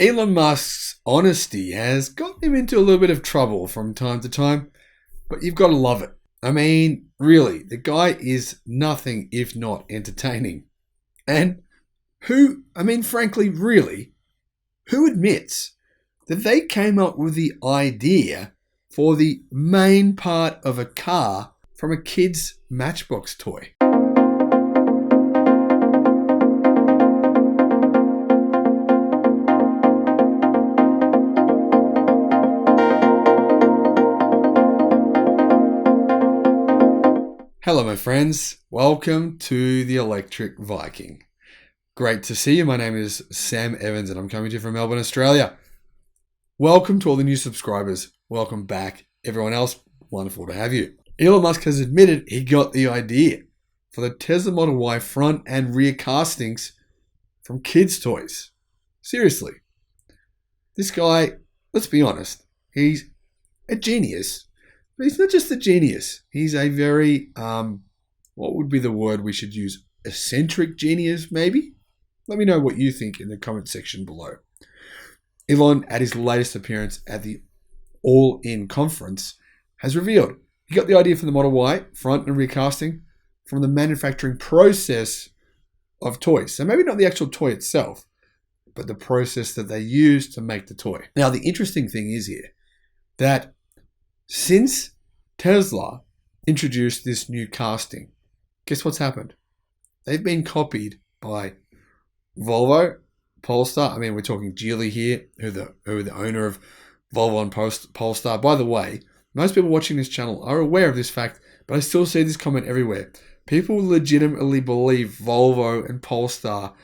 Elon Musk's honesty has gotten him into a little bit of trouble from time to time, but you've got to love it. I mean, really, the guy is nothing if not entertaining. And frankly, really, who admits that they came up with the idea for the main part of a car from a kid's Matchbox toy? Hello, my friends. Welcome to the Electric Viking. Great to see you. My name is Sam Evans and I'm coming to you from Melbourne, Australia. Welcome to all the new subscribers. Welcome back. Everyone else, wonderful to have you. Elon Musk has admitted he got the idea for the Tesla Model Y front and rear castings from kids' toys. Seriously. This guy, let's be honest, he's a genius. But he's not just a genius. He's a very, what would be the word we should use? Eccentric genius, maybe? Let me know what you think in the comment section below. Elon, at his latest appearance at the All In conference, has revealed he got the idea for the Model Y front and rear casting from the manufacturing process of toys. So maybe not the actual toy itself, but the process that they use to make the toy. Now, the interesting thing is here that since Tesla introduced this new casting, guess what's happened? They've been copied by Volvo, Polestar. I mean, we're talking Geely here, who are the owner of Volvo and Polestar. By the way, most people watching this channel are aware of this fact, but I still see this comment everywhere. People legitimately believe Volvo and Polestar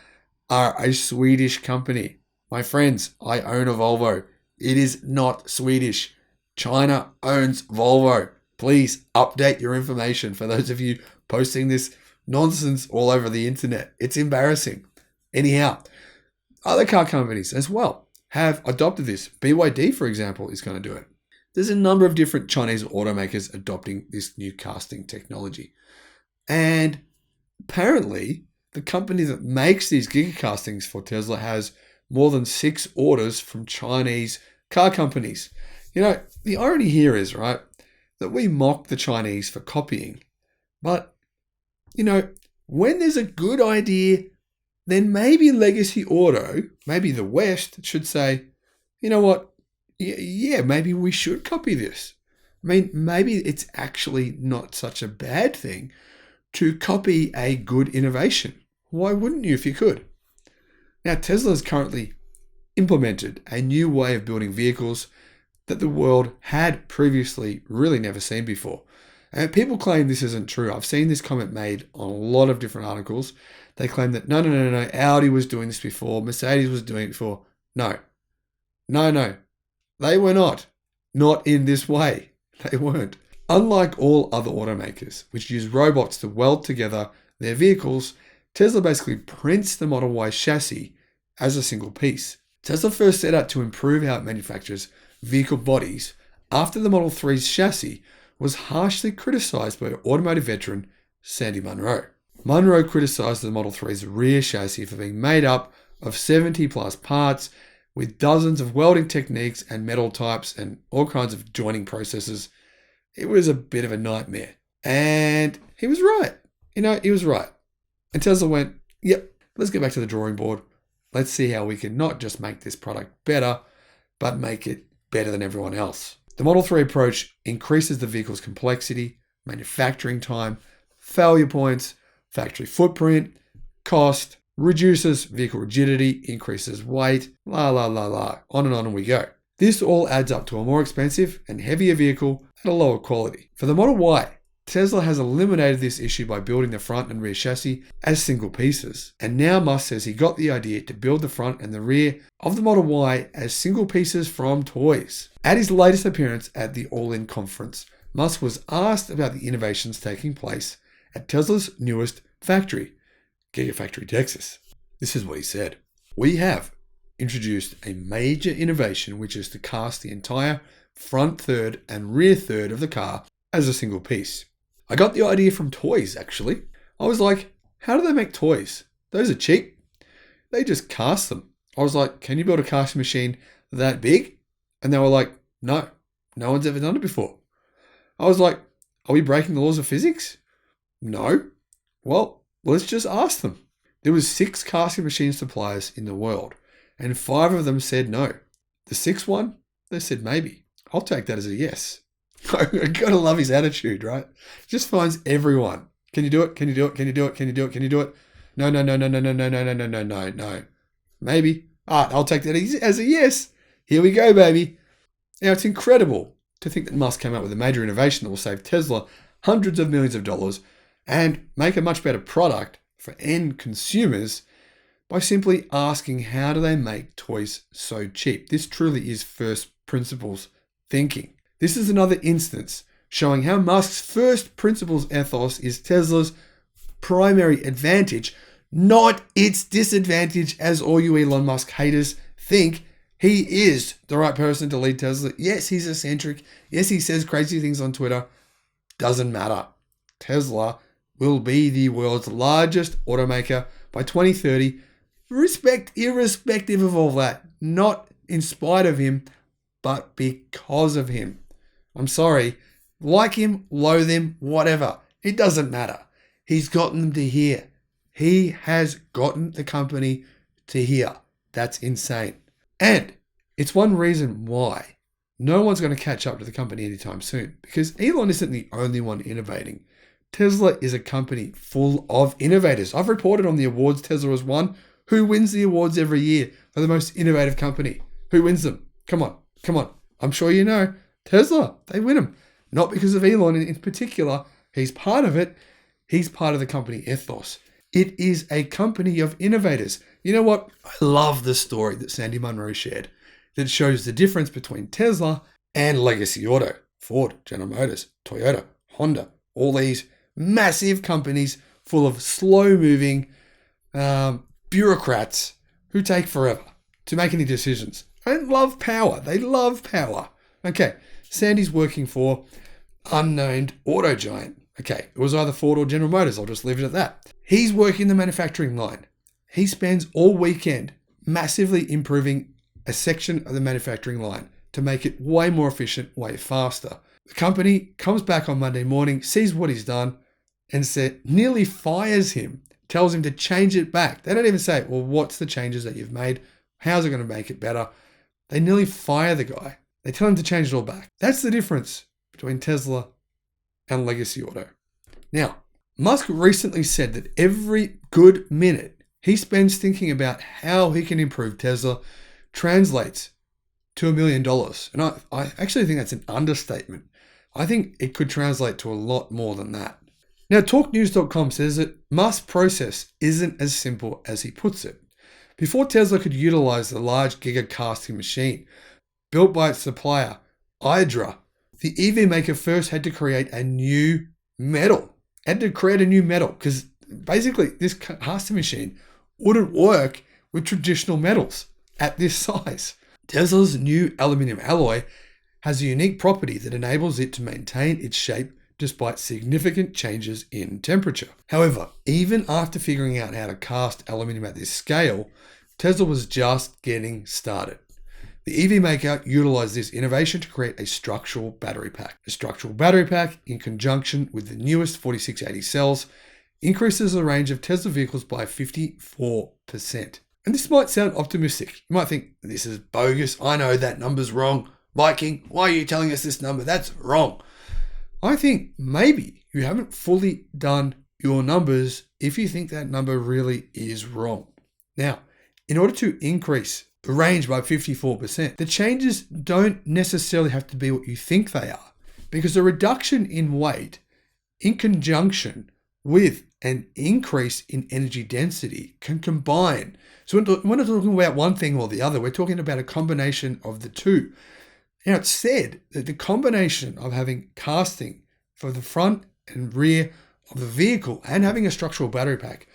are a Swedish company. My friends, I own a Volvo. It is not Swedish. China owns Volvo. Please update your information for those of you posting this nonsense all over the internet. It's embarrassing. Anyhow, other car companies as well have adopted this. BYD, for example, is going to do it. There's a number of different Chinese automakers adopting this new casting technology. And apparently, the company that makes these gigacastings for Tesla has more than 6 orders from Chinese car companies. You know, the irony here is, right, that we mock the Chinese for copying. But, you know, when there's a good idea, then maybe Legacy Auto, maybe the West, should say, you know what, yeah, maybe we should copy this. I mean, maybe it's actually not such a bad thing to copy a good innovation. Why wouldn't you if you could? Now, Tesla has currently implemented a new way of building vehicles that the world had previously really never seen before. And people claim this isn't true. I've seen this comment made on a lot of different articles. They claim that no, Audi was doing this before, Mercedes was doing it before. No. They were not. Not in this way. They weren't. Unlike all other automakers, which use robots to weld together their vehicles, Tesla basically prints the Model Y chassis as a single piece. Tesla first set out to improve how it manufactures vehicle bodies after the Model 3's chassis was harshly criticized by automotive veteran Sandy Munro. Munro criticized the Model 3's rear chassis for being made up of 70 plus parts with dozens of welding techniques and metal types and all kinds of joining processes. It was a bit of a nightmare. And he was right. He was right. And Tesla went, yep, let's get back to the drawing board. Let's see how we can not just make this product better, but make it better than everyone else. The Model 3 approach increases the vehicle's complexity, manufacturing time, failure points, factory footprint, cost, reduces vehicle rigidity, increases weight, on and we go. This all adds up to a more expensive and heavier vehicle at a lower quality. For the Model Y, Tesla has eliminated this issue by building the front and rear chassis as single pieces. And now Musk says he got the idea to build the front and the rear of the Model Y as single pieces from toys. At his latest appearance at the All In conference, Musk was asked about the innovations taking place at Tesla's newest factory, Gigafactory Texas. This is what he said. We have introduced a major innovation, which is to cast the entire front third and rear third of the car as a single piece. I got the idea from toys, actually. I was like, how do they make toys? Those are cheap. They just cast them. I was like, can you build a casting machine that big? And they were like, no one's ever done it before. I was like, are we breaking the laws of physics? No. Well, let's just ask them. There was 6 casting machine suppliers in the world, and 5 of them said no. The 6th one, they said maybe. I'll take that as a yes. I gotta love his attitude, right? Just finds everyone. Can you do it? Can you do it? Can you do it? Can you do it? Can you do it? No. Maybe. I'll take that as a yes. Here we go, baby. Now, it's incredible to think that Musk came up with a major innovation that will save Tesla hundreds of millions of dollars and make a much better product for end consumers by simply asking how do they make toys so cheap. This truly is first principles thinking. This is another instance showing how Musk's first principles ethos is Tesla's primary advantage, not its disadvantage, as all you Elon Musk haters think. He is the right person to lead Tesla. Yes, he's eccentric. Yes, he says crazy things on Twitter. Doesn't matter. Tesla will be the world's largest automaker by 2030, irrespective of all that. Not in spite of him, but because of him. I'm sorry. Like him, loathe him, whatever. It doesn't matter. He's gotten them to here. He has gotten the company to here. That's insane. And it's one reason why no one's going to catch up to the company anytime soon, because Elon isn't the only one innovating. Tesla is a company full of innovators. I've reported on the awards Tesla has won. Who wins the awards every year for the most innovative company? Who wins them? Come on. I'm sure you know. Tesla, they win them. Not because of Elon in particular. He's part of it. He's part of the company ethos. It is a company of innovators. You know what? I love the story that Sandy Munro shared that shows the difference between Tesla and legacy auto. Ford, General Motors, Toyota, Honda, all these massive companies full of slow-moving bureaucrats who take forever to make any decisions. They love power. Okay, Sandy's working for unnamed auto giant. Okay, it was either Ford or General Motors. I'll just leave it at that. He's working the manufacturing line. He spends all weekend massively improving a section of the manufacturing line to make it way more efficient, way faster. The company comes back on Monday morning, sees what he's done, and nearly fires him, tells him to change it back. They don't even say, well, what's the changes that you've made? How's it going to make it better? They nearly fire the guy. They tell him to change it all back. That's the difference between Tesla and legacy auto. Now, Musk recently said that every good minute he spends thinking about how he can improve Tesla translates to $1 million. And I actually think that's an understatement. I think it could translate to a lot more than that. Now, TalkNews.com says that Musk's process isn't as simple as he puts it. Before Tesla could utilize the large giga casting machine built by its supplier, Hydra, the EV maker first had to create a new metal. Because basically this casting machine wouldn't work with traditional metals at this size. Tesla's new aluminum alloy has a unique property that enables it to maintain its shape despite significant changes in temperature. However, even after figuring out how to cast aluminum at this scale, Tesla was just getting started. The EV maker utilized this innovation to create a structural battery pack. A structural battery pack, in conjunction with the newest 4680 cells, increases the range of Tesla vehicles by 54%. And this might sound optimistic. You might think, this is bogus. I know that number's wrong. Viking, why are you telling us this number? That's wrong. I think maybe you haven't fully done your numbers if you think that number really is wrong. Now, in order to increase the range by 54%, the changes don't necessarily have to be what you think they are, because a reduction in weight in conjunction with an increase in energy density can combine. So we're not talking about one thing or the other. We're talking about a combination of the two. Now, it's said that the combination of having casting for the front and rear of the vehicle and having a structural battery pack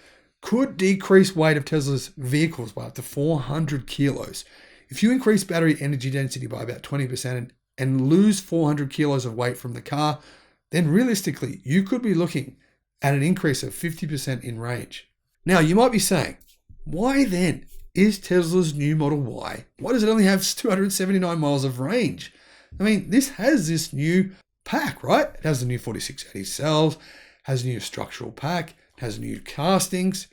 could decrease weight of Tesla's vehicles by up to 400 kilos. If you increase battery energy density by about 20% and lose 400 kilos of weight from the car, then realistically, you could be looking at an increase of 50% in range. Now, you might be saying, why then is Tesla's new Model Y. Why does it only have 279 miles of range? I mean, this has this new pack, right? It has the new 4680 cells, has a new structural pack, has new castings.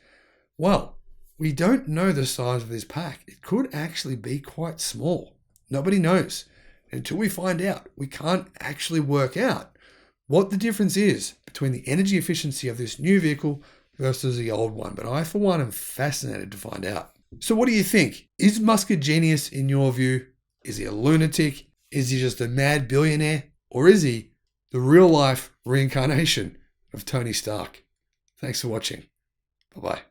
Well, we don't know the size of this pack. It could actually be quite small. Nobody knows. Until we find out, we can't actually work out what the difference is between the energy efficiency of this new vehicle versus the old one. But I, for one, am fascinated to find out. So what do you think? Is Musk a genius in your view? Is he a lunatic? Is he just a mad billionaire? Or is he the real life reincarnation of Tony Stark? Thanks for watching. Bye-bye.